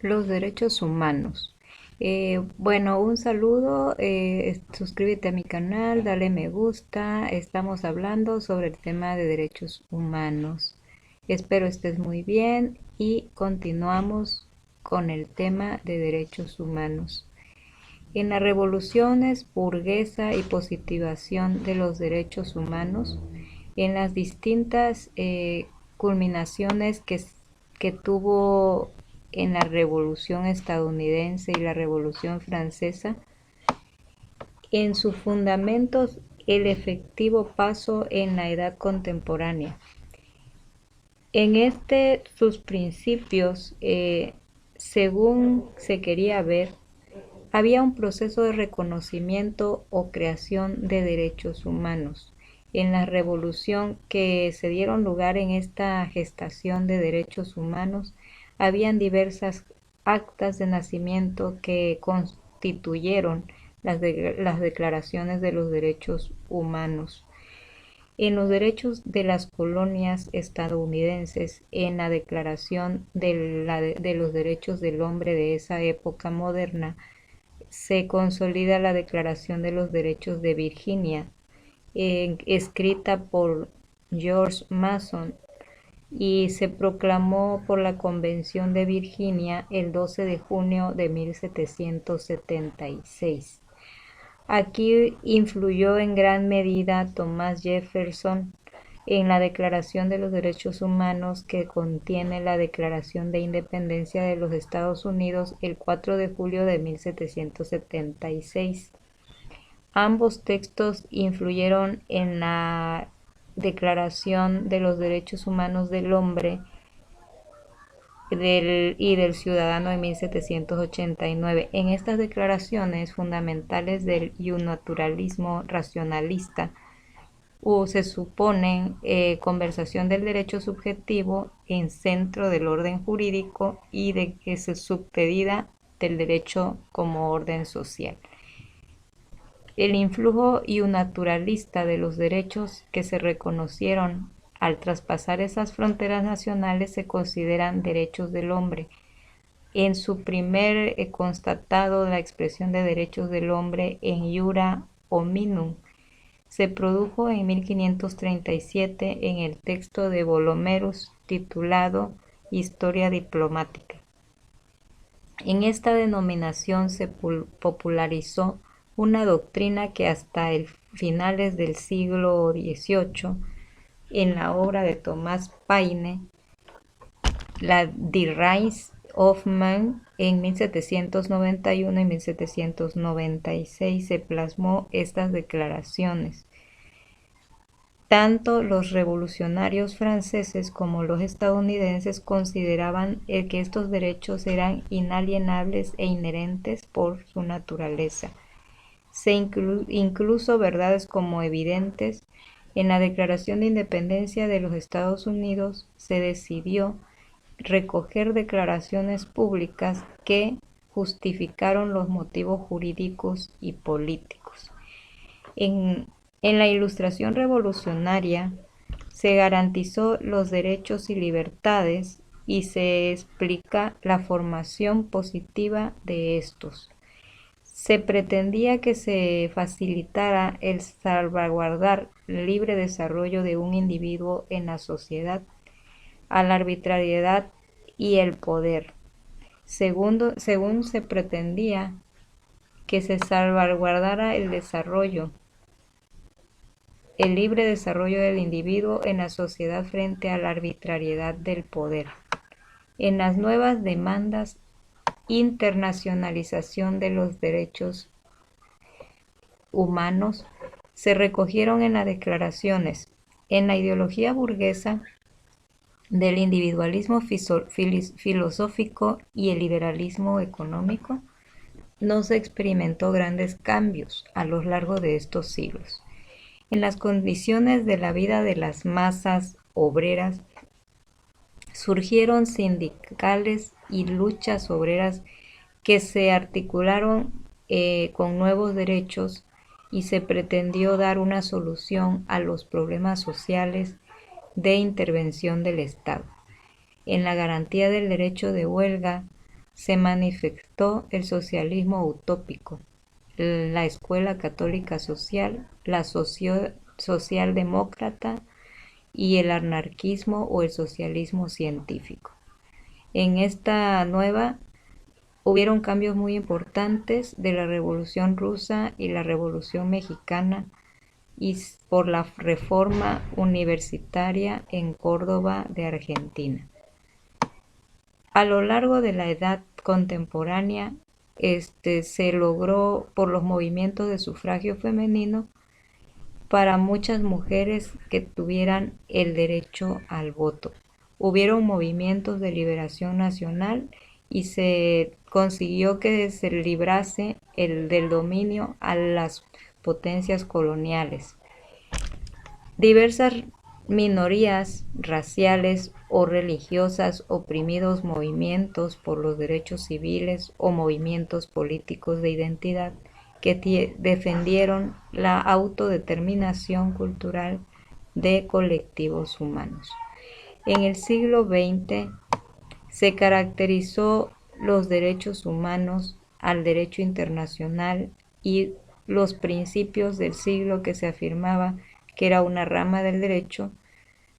Los derechos humanos. Bueno, un saludo, suscríbete a mi canal, dale me gusta. Estamos hablando sobre el tema de derechos humanos. Espero estés muy bien y continuamos con el tema de derechos humanos. En las revoluciones burguesa y positivación de los derechos humanos, en las distintas culminaciones que tuvo en la Revolución estadounidense y la Revolución francesa, en sus fundamentos el efectivo paso en la edad contemporánea. En sus principios, según se quería ver, había un proceso de reconocimiento o creación de derechos humanos. En la revolución que se dieron lugar en esta gestación de derechos humanos, habían diversas actas de nacimiento que constituyeron las declaraciones de los derechos humanos. En los derechos de las colonias estadounidenses, en la Declaración de los Derechos del Hombre de esa época moderna, se consolida la Declaración de los Derechos de Virginia, escrita por George Mason, y se proclamó por la Convención de Virginia el 12 de junio de 1776. Aquí influyó en gran medida Thomas Jefferson en la Declaración de los Derechos Humanos que contiene la Declaración de Independencia de los Estados Unidos el 4 de julio de 1776. Ambos textos influyeron en la Declaración de los Derechos Humanos del Hombre y del ciudadano de 1789. En estas declaraciones fundamentales del naturalismo racionalista se suponen conversación del derecho subjetivo en centro del orden jurídico y de que se subdivida del derecho como orden social. El influjo naturalista de los derechos que se reconocieron al traspasar esas fronteras nacionales se consideran derechos del hombre. En su primer constatado la expresión de derechos del hombre en Iura Hominum se produjo en 1537 en el texto de Bolomerus titulado Historia diplomática. En esta denominación se popularizó una doctrina que hasta finales del siglo XVIII, en la obra de Thomas Paine, la Die Rights of Man, en 1791 y 1796 se plasmó estas declaraciones. Tanto los revolucionarios franceses como los estadounidenses consideraban que estos derechos eran inalienables e inherentes por su naturaleza. Incluso verdades como evidentes. En la Declaración de Independencia de los Estados Unidos se decidió recoger declaraciones públicas que justificaron los motivos jurídicos y políticos. En la Ilustración revolucionaria se garantizó los derechos y libertades y se explica la formación positiva de estos. Se pretendía que se facilitara el salvaguardar el libre desarrollo de un individuo en la sociedad, a la arbitrariedad y el poder. Según se pretendía que se salvaguardara el libre desarrollo del individuo en la sociedad frente a la arbitrariedad del poder. En las nuevas demandas, internacionalización de los derechos humanos se recogieron en las declaraciones. En la ideología burguesa del individualismo filosófico y el liberalismo económico, no se experimentó grandes cambios a lo largo de estos siglos. En las condiciones de la vida de las masas obreras, surgieron sindicales y luchas obreras que se articularon con nuevos derechos y se pretendió dar una solución a los problemas sociales de intervención del Estado. En la garantía del derecho de huelga se manifestó el socialismo utópico, la escuela católica social, la socialdemócrata y el anarquismo o el socialismo científico. En esta nueva hubieron cambios muy importantes de la Revolución Rusa y la Revolución Mexicana y por la reforma universitaria en Córdoba de Argentina. A lo largo de la edad contemporánea, se logró por los movimientos de sufragio femenino para muchas mujeres que tuvieran el derecho al voto. Hubieron movimientos de liberación nacional y se consiguió que se librase del dominio a las potencias coloniales. Diversas minorías raciales o religiosas, oprimidos movimientos por los derechos civiles o movimientos políticos de identidad que defendieron la autodeterminación cultural de colectivos humanos. En el siglo XX se caracterizó los derechos humanos al derecho internacional y los principios del siglo que se afirmaba que era una rama del derecho,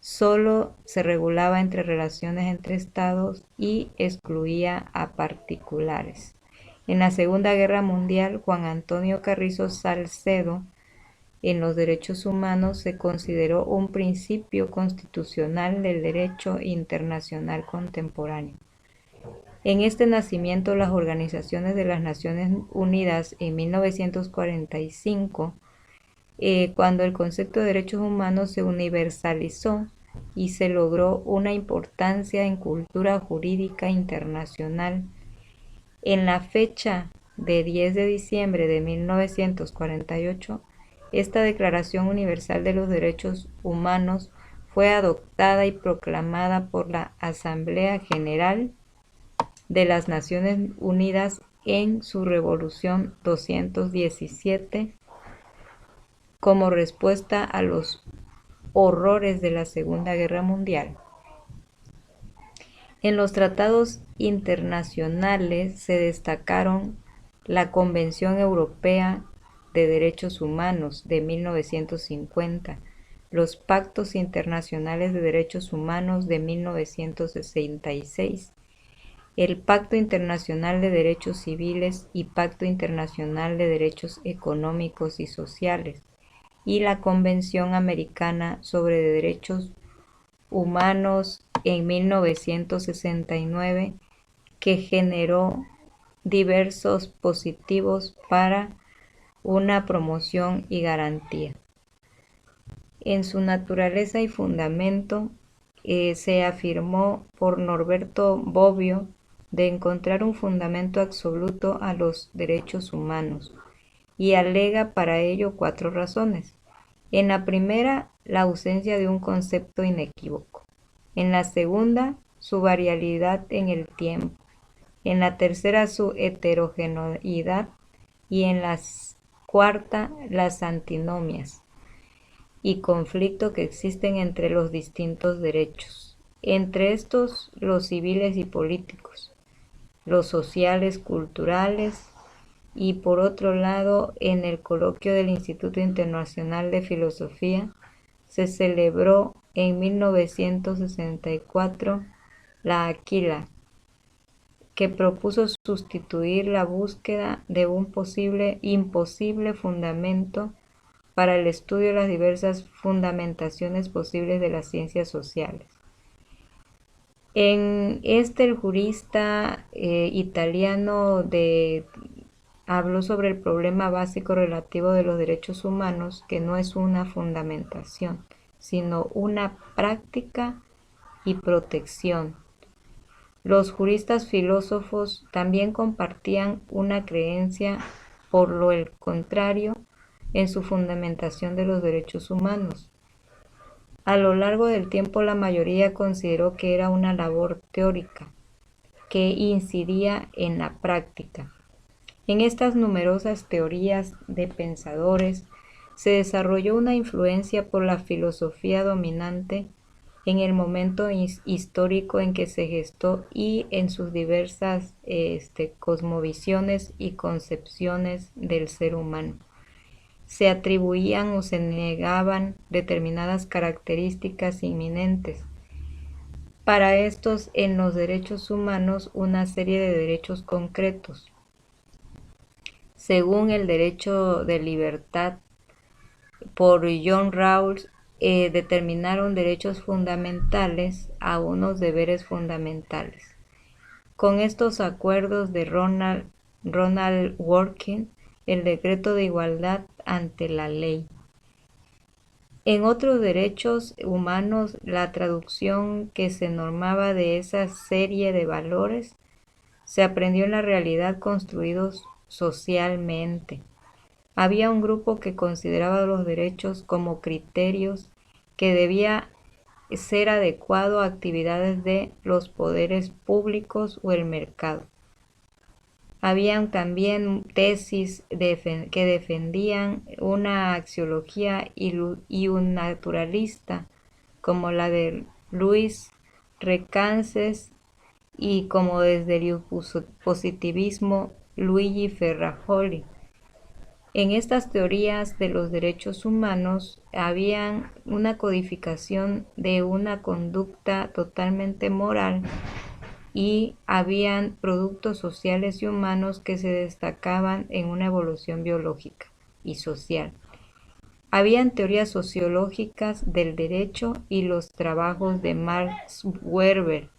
solo se regulaba entre relaciones entre estados y excluía a particulares. En la Segunda Guerra Mundial, Juan Antonio Carrizo Salcedo, en los derechos humanos, se consideró un principio constitucional del derecho internacional contemporáneo. En este nacimiento, las organizaciones de las Naciones Unidas en 1945, cuando el concepto de derechos humanos se universalizó y se logró una importancia en cultura jurídica internacional. En la fecha de 10 de diciembre de 1948, esta Declaración Universal de los Derechos Humanos fue adoptada y proclamada por la Asamblea General de las Naciones Unidas en su Resolución 217 como respuesta a los horrores de la Segunda Guerra Mundial. En los tratados internacionales se destacaron la Convención Europea de Derechos Humanos de 1950, los Pactos Internacionales de Derechos Humanos de 1966, el Pacto Internacional de Derechos Civiles y Pacto Internacional de Derechos Económicos y Sociales, y la Convención Americana sobre Derechos Humanos en 1969, que generó diversos positivos para una promoción y garantía. En su naturaleza y fundamento, se afirmó por Norberto Bobbio de encontrar un fundamento absoluto a los derechos humanos y alega para ello 4 razones. En la primera, la ausencia de un concepto inequívoco. En la segunda, su variabilidad en el tiempo. En la tercera, su heterogeneidad. Y en la cuarta, las antinomias y conflicto que existen entre los distintos derechos. Entre estos, los civiles y políticos, los sociales, culturales, y por otro lado, en el coloquio del Instituto Internacional de Filosofía, se celebró en 1964 la Aquila, que propuso sustituir la búsqueda de un imposible fundamento para el estudio de las diversas fundamentaciones posibles de las ciencias sociales. En el jurista italiano habló sobre el problema básico relativo de los derechos humanos, que no es una fundamentación, sino una práctica y protección. Los juristas filósofos también compartían una creencia, por lo contrario, en su fundamentación de los derechos humanos. A lo largo del tiempo, la mayoría consideró que era una labor teórica que incidía en la práctica. En estas numerosas teorías de pensadores se desarrolló una influencia por la filosofía dominante en el momento histórico en que se gestó y en sus diversas cosmovisiones y concepciones del ser humano. Se atribuían o se negaban determinadas características inminentes. Para estos, en los derechos humanos, una serie de derechos concretos. Según el derecho de libertad por John Rawls, determinaron derechos fundamentales a unos deberes fundamentales. Con estos acuerdos de Ronald Working, el decreto de igualdad ante la ley. En otros derechos humanos, la traducción que se normaba de esa serie de valores se aprendió en la realidad construidos socialmente. Había un grupo que consideraba los derechos como criterios que debía ser adecuado a actividades de los poderes públicos o el mercado. Habían también tesis que defendían una axiología y un naturalista, como la de Luis Recances y como desde el positivismo Luigi Ferrajoli. En estas teorías de los derechos humanos había una codificación de una conducta totalmente moral y habían productos sociales y humanos que se destacaban en una evolución biológica y social. Habían teorías sociológicas del derecho y los trabajos de Max Weber